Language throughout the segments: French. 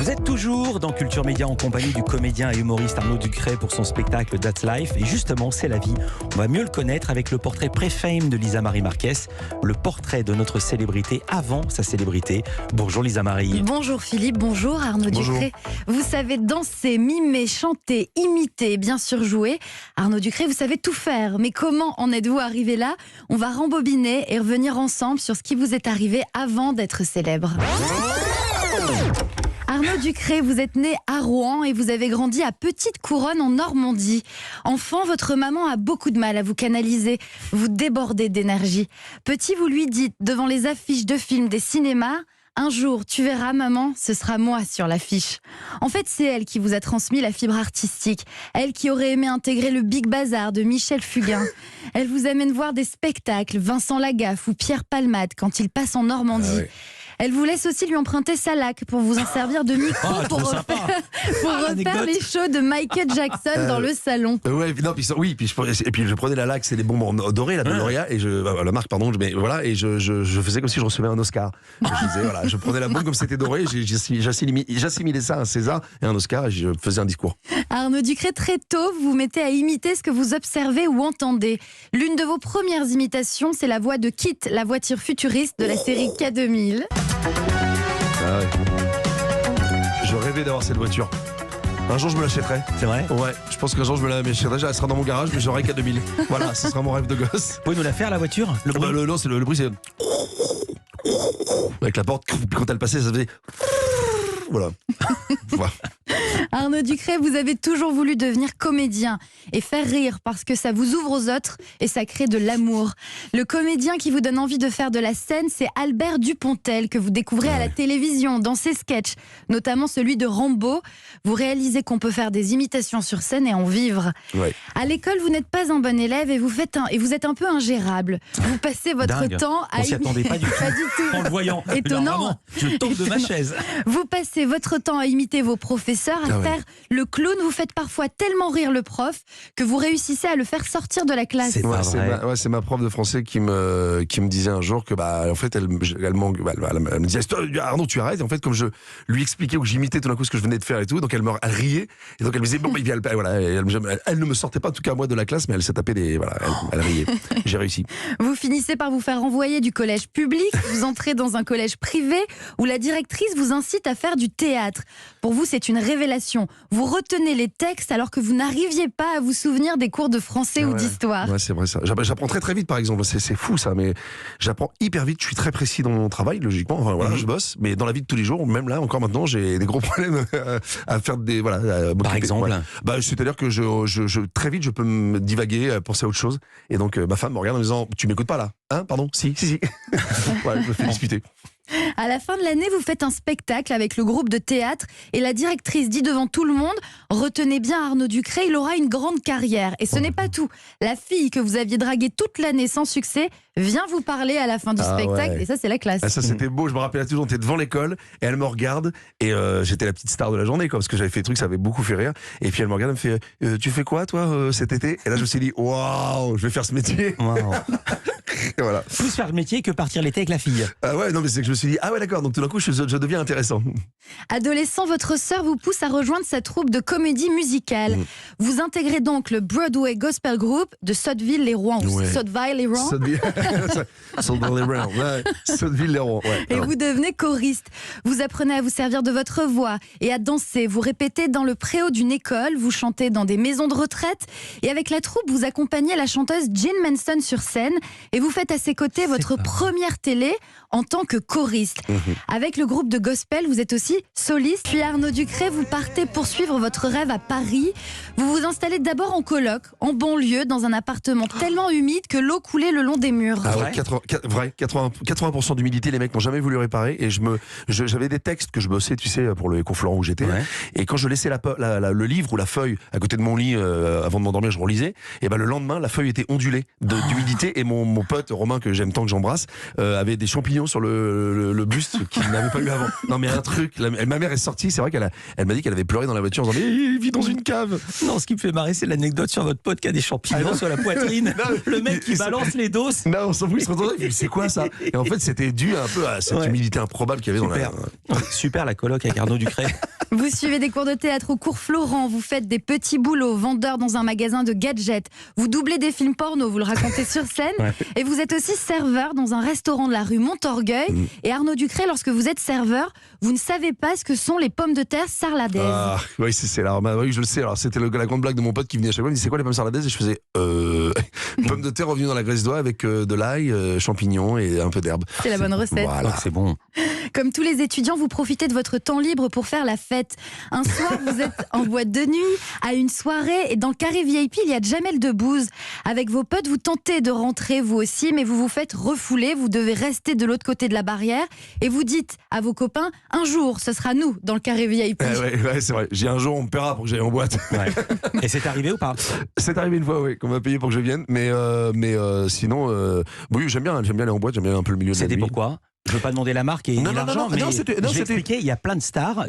Vous êtes toujours dans Culture Média en compagnie du comédien et humoriste Arnaud Ducret pour son spectacle That's Life. Et justement, c'est la vie. On va mieux le connaître avec le portrait pré-fame de Lisa Marie Marquez, le portrait de notre célébrité avant sa célébrité. Bonjour Lisa Marie. Bonjour Philippe, bonjour Arnaud Ducret. Vous savez danser, mimer, chanter, imiter et bien sûr jouer. Arnaud Ducret, vous savez tout faire. Mais comment en êtes-vous arrivé là? On va rembobiner et revenir ensemble sur ce qui vous est arrivé avant d'être célèbre. Arnaud Ducret, vous êtes né à Rouen et vous avez grandi à Petite Couronne en Normandie. Enfant, votre maman a beaucoup de mal à vous canaliser. Vous débordez d'énergie. Petit, vous lui dites, devant les affiches de films des cinémas, « Un jour, tu verras, maman, ce sera moi sur l'affiche. » En fait, c'est elle qui vous a transmis la fibre artistique. Elle qui aurait aimé intégrer le Big Bazar de Michel Fugain. Elle vous amène voir des spectacles, Vincent Lagaffe ou Pierre Palmade quand il passe en Normandie. Ah oui. Elle vous laisse aussi lui emprunter sa laque pour vous en servir de micro pour refaire les shows de Michael Jackson dans le salon. Ouais, non, puis je prenais la laque, c'est des bonbons dorés, la de L'Oréal, et la marque, pardon, mais voilà, et je faisais comme si je recevais un Oscar. Je disais, voilà, je prenais la bombe comme c'était doré, j'assimilais ça à un César et un Oscar, et je faisais un discours. Arnaud Ducret, très tôt, vous vous mettez à imiter ce que vous observez ou entendez. L'une de vos premières imitations, c'est la voix de Kit, la voiture futuriste de la série K2000. Ah ouais. Je rêvais d'avoir cette voiture. Un jour je me l'achèterai. C'est vrai? Ouais, je pense qu'un jour je me l'achèterai. Elle sera dans mon garage, mais j'aurai K2000. Voilà, ce sera mon rêve de gosse. Vous pouvez nous la faire, la voiture? Le bruit? Non, c'est le bruit, c'est avec la porte. Puis quand elle passait, ça faisait voilà. Arnaud Ducret, vous avez toujours voulu devenir comédien et faire rire parce que ça vous ouvre aux autres et ça crée de l'amour. Le comédien qui vous donne envie de faire de la scène, c'est Albert Dupontel, que vous découvrez à la télévision dans ses sketchs, notamment celui de Rambo. Vous réalisez qu'on peut faire des imitations sur scène et en vivre. Ouais. À l'école, vous n'êtes pas un bon élève et vous êtes un peu ingérable. Vous passez votre temps à... On s'y attendait pas du tout. Pas du tout. En le voyant. Étonnant. Je tombe de ma chaise. Vous passez votre temps à imiter vos professeurs, à faire le clown. Vous faites parfois tellement rire le prof que vous réussissez à le faire sortir de la classe. C'est ma prof de français qui me disait un jour que en fait elle me disait Arnaud, tu arrêtes. Et en fait, comme je lui expliquais ou que j'imitais tout d'un coup ce que je venais de faire et tout, donc elle riait et donc elle me disait bon, elle ne me sortait pas en tout cas moi de la classe, mais elle s'est tapé elle riait. J'ai réussi. Vous finissez par vous faire renvoyer du collège public. Vous entrez dans un collège privé où la directrice vous incite à faire du théâtre. Pour vous, c'est une révélation. Vous retenez les textes alors que vous n'arriviez pas à vous souvenir des cours de français ou d'histoire. Ouais, c'est vrai ça. J'apprends très vite, par exemple. C'est fou ça, mais j'apprends hyper vite. Je suis très précis dans mon travail, logiquement. Enfin, voilà, je bosse, mais dans la vie de tous les jours, même là, encore maintenant, j'ai des gros problèmes à faire des par exemple. Ouais. C'est-à-dire que très vite, je peux me divaguer, penser à autre chose. Et donc, ma femme me regarde en me disant, tu m'écoutes pas là? Hein, pardon? Si. Ouais, je me fais disputer. À la fin de l'année, vous faites un spectacle avec le groupe de théâtre et la directrice dit devant tout le monde « Retenez bien Arnaud Ducret, il aura une grande carrière. » Et ce n'est pas tout. La fille que vous aviez draguée toute l'année sans succès vient vous parler à la fin du spectacle. Ouais. Et ça, c'est la classe. Ça, c'était beau. Je me rappelle toujours, on était devant l'école et elle me regarde et j'étais la petite star de la journée parce que j'avais fait des trucs, ça avait beaucoup fait rire. Et puis elle me regarde, elle me fait « Tu fais quoi toi cet été ?» Et là, je me suis dit « Waouh, je vais faire ce métier. Wow. » Voilà. Plus faire le métier que partir l'été avec la fille. Ouais, non, mais c'est que je me suis dit, ah ouais, d'accord, donc tout d'un coup, je deviens intéressant. Adolescent, votre sœur vous pousse à rejoindre sa troupe de comédie musicale. Vous intégrez donc le Broadway Gospel Group de Sotteville-les-Rouen. Ouais. Sotteville-les-Rouen. Sotteville-les-Rouen, ouais. Et vous devenez choriste. Vous apprenez à vous servir de votre voix et à danser. Vous répétez dans le préau d'une école, vous chantez dans des maisons de retraite. Et avec la troupe, vous accompagnez la chanteuse Jean Manson sur scène. Et vous faites à ses côtés votre première télé en tant que choriste. Avec le groupe de gospel, vous êtes aussi soliste. Puis Arnaud Ducret, vous partez poursuivre votre rêve à Paris. Vous vous installez d'abord en coloc, en banlieue, dans un appartement tellement humide que l'eau coulait le long des murs. Ah ouais, 80% d'humidité, les mecs n'ont jamais voulu réparer. Et j'avais des textes que je bossais, tu sais, pour le Écoflorent où j'étais. Ouais. Et quand je laissais le livre ou la feuille à côté de mon lit avant de m'endormir, je relisais. Et le lendemain, la feuille était ondulée d'humidité. Et mon pote Romain, que j'aime tant, que j'embrasse, avait des champignons sur le buste qu'il n'avait pas eu avant. Non mais un truc, ma mère est sortie, c'est vrai qu'elle m'a dit qu'elle avait pleuré dans la voiture en disant mais il vit dans une cave. Non, ce qui me fait marrer, c'est l'anecdote sur votre pote qui a des champignons sur la poitrine. Non, le mec qui balance les doses. Non, on s'en fout, il se retourne, il dit c'est quoi ça? Et en fait c'était dû un peu à cette humidité improbable qu'il y avait dans la... Super la coloc avec Arnaud Ducret. Vous suivez des cours de théâtre au cours Florent, vous faites des petits boulots, vendeur dans un magasin de gadgets, vous doublez des films porno, vous le racontez sur scène, et vous êtes aussi serveur dans un restaurant de la rue Montorgueil. Et Arnaud Ducré, lorsque vous êtes serveur, vous ne savez pas ce que sont les pommes de terre sarladaises. Ah, oui, c'est là. Oui, je le sais. Alors, c'était la grande blague de mon pote qui venait à chaque fois. Il me dit, c'est quoi les pommes sarladaises? Et je faisais, pommes de terre revenues dans la graisse d'oie avec de l'ail, champignons et un peu d'herbe. C'est la bonne recette. Voilà. C'est bon. Comme tous les étudiants, vous profitez de votre temps libre pour faire la fête. Un soir, vous êtes en boîte de nuit, à une soirée, et dans le carré VIP, il y a Jamel Debbouze. Avec vos potes, vous tentez de rentrer vous aussi, mais vous vous faites refouler, vous devez rester de l'autre côté de la barrière, et vous dites à vos copains, un jour, ce sera nous dans le carré VIP. Ouais, c'est vrai. J'ai un jour, on me paiera pour que j'aille en boîte. Ouais. Et c'est arrivé ou pas? C'est arrivé une fois, oui, qu'on m'a payé pour que je vienne. Mais sinon, oui, j'aime bien aller en boîte, j'aime bien un peu le milieu de la nuit. C'était pourquoi? Je veux pas demander la marque et l'argent, mais je vais expliquer, il y a plein de stars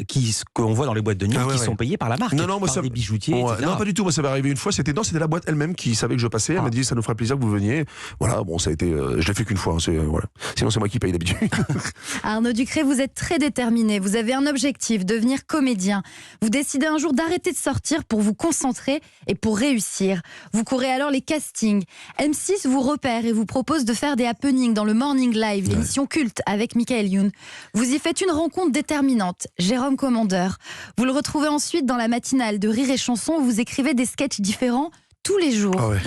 qu'on voit dans les boîtes de nuit qui sont payées par la marque, par des bijoutiers, etc. Non, pas du tout, moi ça m'est arrivé une fois, c'était la boîte elle-même qui savait que je passais, elle m'a dit ça nous ferait plaisir que vous veniez. Voilà, bon, ça a été, je l'ai fait qu'une fois, voilà. Sinon c'est moi qui paye d'habitude. Arnaud Ducré, vous êtes très déterminé, vous avez un objectif, devenir comédien. Vous décidez un jour d'arrêter de sortir pour vous concentrer et pour réussir. Vous courez alors les castings. M6 vous repère et vous propose de faire des happenings dans le Morning Live, l'émission culte avec Michael Youn. Vous y faites une rencontre déterminante, Jérôme Commandeur. Vous le retrouvez ensuite dans la matinale de Rire et Chanson où vous écrivez des sketchs différents tous les jours. Ah ouais.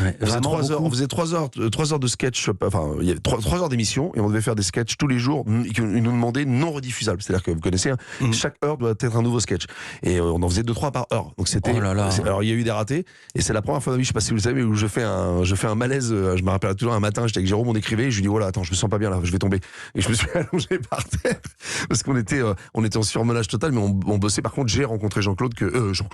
On faisait 3 heures de sketch, enfin, il y avait 3 heures d'émission et on devait faire des sketchs tous les jours. Ils nous demandaient non rediffusables. C'est-à-dire que vous connaissez, chaque heure doit être un nouveau sketch. Et on en faisait 2-3 par heure. Donc c'était. Alors il y a eu des ratés. Et c'est la première fois de ma vie, je sais pas si vous le savez, où je fais un malaise. Je me rappelle toujours un matin, j'étais avec Jérôme, on écrivait. Et je lui dis, voilà, attends, je me sens pas bien là, je vais tomber. Et je me suis allongé par terre. Parce qu'on était en surmenage total, mais on bossait. Par contre, j'ai rencontré Jean-Claude,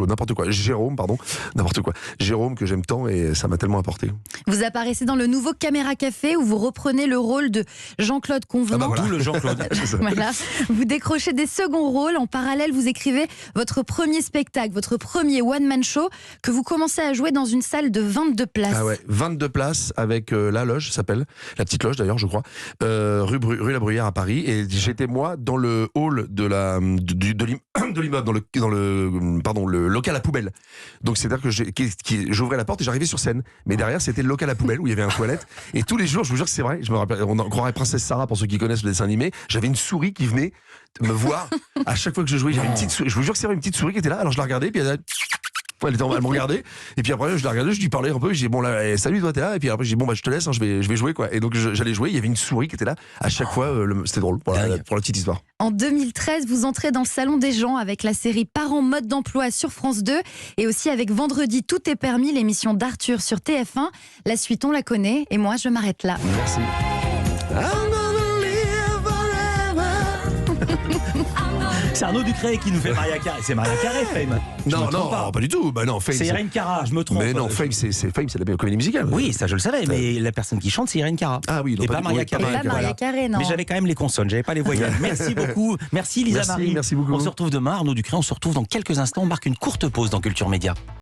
n'importe quoi. Jérôme, pardon, n'importe quoi. Jérôme, que j'aime tant. Et ça m'a tellement apporté. Vous apparaissez dans le nouveau Caméra Café où vous reprenez le rôle de Jean-Claude Convenant. D'où le Jean-Claude. Voilà. Vous décrochez des seconds rôles. En parallèle, vous écrivez votre premier spectacle, votre premier one-man show que vous commencez à jouer dans une salle de 22 places. Ah ouais, 22 places avec la loge, s'appelle. La petite loge d'ailleurs, je crois. Rue La Bruyère à Paris. Et j'étais moi dans le hall de l'immeuble, dans le local à poubelle. Donc c'est-à-dire que j'ouvrais la porte et j'arrivais sur scène. Mais derrière, c'était le local à poubelle où il y avait un toilette. Et tous les jours, je vous jure que c'est vrai, je me rappelle, on croirait Princesse Sarah pour ceux qui connaissent le dessin animé. J'avais une souris qui venait me voir à chaque fois que je jouais. J'avais une petite souris. Je vous jure que c'est vrai, une petite souris qui était là. Alors je la regardais, puis elle me regardait. Et puis après, je la regardais, je lui parlais un peu. Je dis, bon, là, salut, toi, t'es là. Et puis après, je dis, bon, bah, je te laisse, je vais jouer, quoi. Et donc, j'allais jouer. Il y avait une souris qui était là. À chaque fois, c'était drôle, pour la petite histoire. En 2013, vous entrez dans le salon des gens avec la série Parents mode d'emploi sur France 2 et aussi avec Vendredi tout est permis, l'émission d'Arthur sur TF1. La suite, on la connaît et moi, je m'arrête là. Merci. C'est Arnaud Ducré qui nous fait Maria Carré. C'est Maria Carré, Fame. Non, pas du tout. Bah non, Fame. C'est Irène Cara, je me trompe. Mais non, Fame, c'est la comédie musicale. Oui, ça je le savais, mais la personne qui chante, c'est Irène Cara. Ah oui, et pas Maria Carré. Pas Maria Carré, non. Mais j'avais quand même les consonnes, j'avais pas les voyelles. Merci beaucoup. Merci Lisa Marie. Merci beaucoup. On se retrouve demain, Arnaud Ducré. On se retrouve dans quelques instants. On marque une courte pause dans Culture Média.